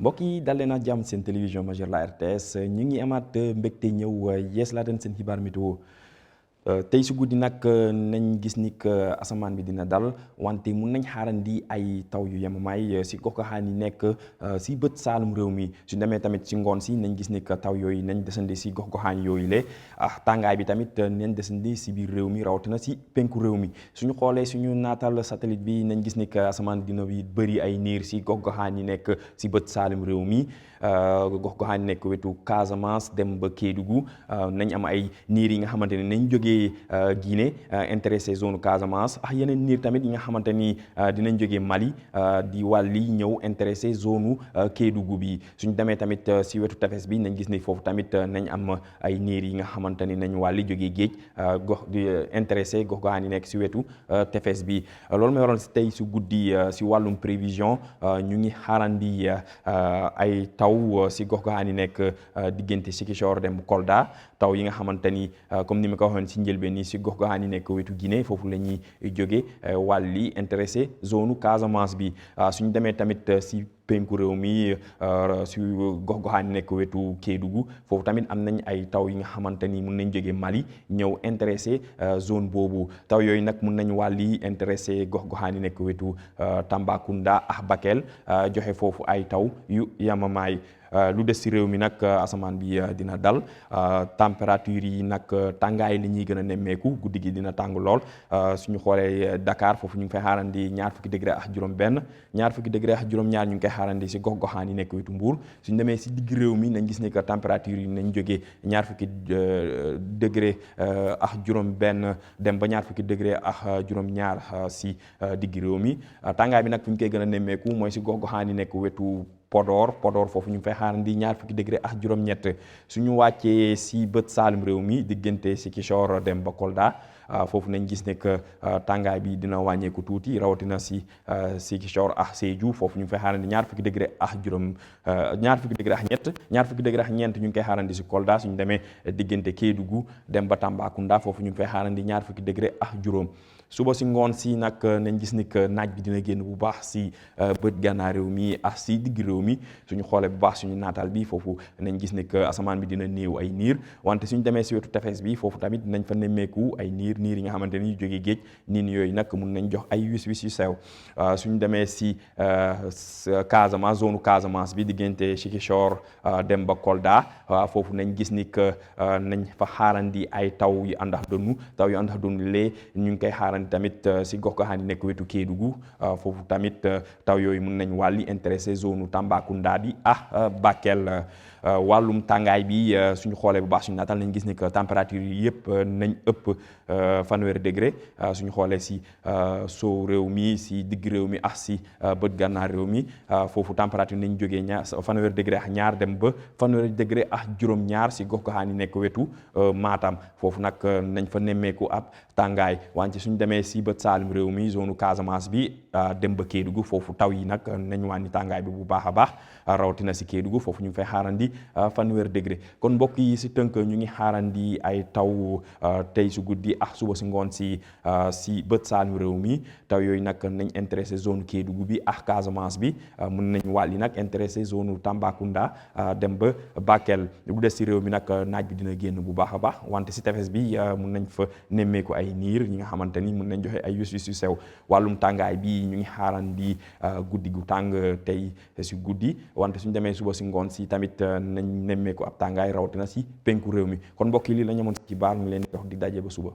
mbokk yi dal leen ak jàmm seen télévision majeure la RTS ñu ngi amaat mbégte ñëw yees laa den seen xibaar météo tey si guddi nag nañ gis ni que asamaan bi dina dal wante mun nañ xaarandi ay taw yu yemamaay si gox-goxaan yi nekk si bët saalum réew mi su demee tamit si ngoon si nañ gis ni que taw yooyu nañ desandi si gox-goxaan yooyu le tàngaay bi tamit nañ desandi si biir réew mi rawatina si penku réew mi suñu xoolee suñu naatal satellite bi nañ gis ni que asamaan dina bi bëri ay niir si gox-goxaan yi nekk si bët saalum réew mi gox-goxaan yi nekk wetu Casamance dem ba Kédougou nañ am ay niir yi nga xamante ne nañ jógee Guinée intéressé zone Casamance yeneen niir tamit yi nga xamante ni dinañ jógee Mali di wàlli ñëw intéressé zone Kédougou bi suñ demee tamit si wetu tefes bi nañ gis ni foofu tamit nañ am ay niir yi nga xamante ni nañ wàlli jógee géej gox di intéressé gox-goxaan yi nekk si wetu tefes bi loolu may waral si tey si guddi si wàllum prévision ñu ngi xaarandi ay taw si gox-goxaan yi nekk diggante Ziguinchor dem Kolda taw yi nga xamante ni comme ni ma ko waxoon si njëlbeen ni si gox-goxaan yi nekk wetu Guinée foofu la ñuy jóge wàlli intéressé zone Casamance bi suñu demee tamit si penku réew mi si gox-goxaan yi nekk wetu Kédougou foofu tamit am nañ ay taw yi nga xamante ni mun nañ jóge Mali ñëw intéressé zone boobu taw yooyu nag mun nañ wàlli intéressé gox-goxaan yi nekk wetu Tambacounda ak Bakel joxe foofu ay taw yu yamamaay lu des ci réew mi nag asamaan bi dina dal température yi nag tàngaay li ñuy gën a nemmeeku guddi gi dina tàng lool suñu xoolee Dakar foofu ñu ngi fay xaarandi ñaar fukki degré ak juróom-benn ñaar fukki degré ak juróom-ñaar ñu ngi koy xaarandi ci gox-goxaan yi nekk wetu Mbuur suñu demee ci digg réew mi nañ gis ne que température yi nañ jógee ñaar fukki degré ak juróom-benn dem ba ñaar fukki degré ak juróom-ñaar ci digg réew mi tàngaay bi nag fu ñu koy gën a nemmeeku mooy ci gox-goxaan yi nekk wetu Podor foofu ñu ngi fay xaarandi ñaar fukki degré ak juróom-ñett suñu wàccee si bët saalum réew mi diggante Ziguinchor dem ba Kolda foofu nañ gis ne que tàngaay bi dina wàññeeku tuuti rawatina si Ziguinchor ak Sédhiou foofu ñu ngi fay xaarandi ñaar fukki degré ak ñaar fukki degré ak ñaar fukki degré ak ñeent ñu ngi koy xaarandi si Kolda suñu demee diggante Kédougou dem ba Tambacounda foofu ñu ngi fay xaarandi ñaar fukki degré ak juróom suba si ngoon si nag nañ gis ni que naaj bi dina génn bu baax si bët gànnaar réew mi ak si digg réew mi suñu xoolee bu baax suñu naataal bi foofu nañ gis ni que asamaan bi dina néew ay niir wante suñu demee si wetu tefes bi foofu tamit nañ fa nemmeeku ay niir yi nga xamante ni jógee géej niin yooyu nag mun nañ jox ay wis-wis yu sew suñu demee si Casamance zone Casamance bi diggante Ziguinchor dem ba Kolda foofu nañ gis ni que nañ fa xaarandi ay taw yu ànd ak dënnu lee ñu ngi koy xaarandi tamit si gox-goxaan yi nekk wetu Kédougou foofu tamit taw yooyu mun nañ wàlli intéressé zone Tambacounda bi Bakel wàllum tàngaay bi suñu xoolee bu baax suñu naatal nañ gis ni que température yi yëpp nañ ëpp fanweeri degré suñu xoolee si soo réew mi si digg réew mi ak si bët gànnaar réew mi foofu température nañ jógee fanweeri degré ak ñaar dem ba fanweeri degré ak juróom-ñaar si gox-goxaan yi nekk wetu Matam foofu nag nañ fa nemmeeku ab tàngaay wante suñu demee si bët saalum réew mi zone Casamance bi dem ba Kédougou foofu taw yi nag nañ wàññi tàngaay bi bu baax a baax rawatina si Kédougou foofu ñu ngi fay xaarandi fanweer degré kon mbokk yi si tënk ñu ngi xaarandi ay taw tey su guddi ak suba si ngoon si bët saalum réew mi taw yooyu nag nañ intéressé zone Kédougou bi ak Casamance bi mun nañ wàlli nag intéressé zone Tambacounda dem ba Bakel bu des si réew mi nag naaj bi dina génn bu baax a baax wante si tefes bi mun nañ fa nemmeeku ay niir ñi nga xamante ni mun nañ joxe ay wis-wis yu sew wàllum tàngaay bi ñu ngi xaarandi guddi gu tàng tey si guddi wante suñu demee suba si ngoon si tamit nañ nemmeeku ab tàngaay rawatina si penku réew mi kon mbokk yi lii la ñu amoon ci xibaar ñu leen di jox di daje ba suba.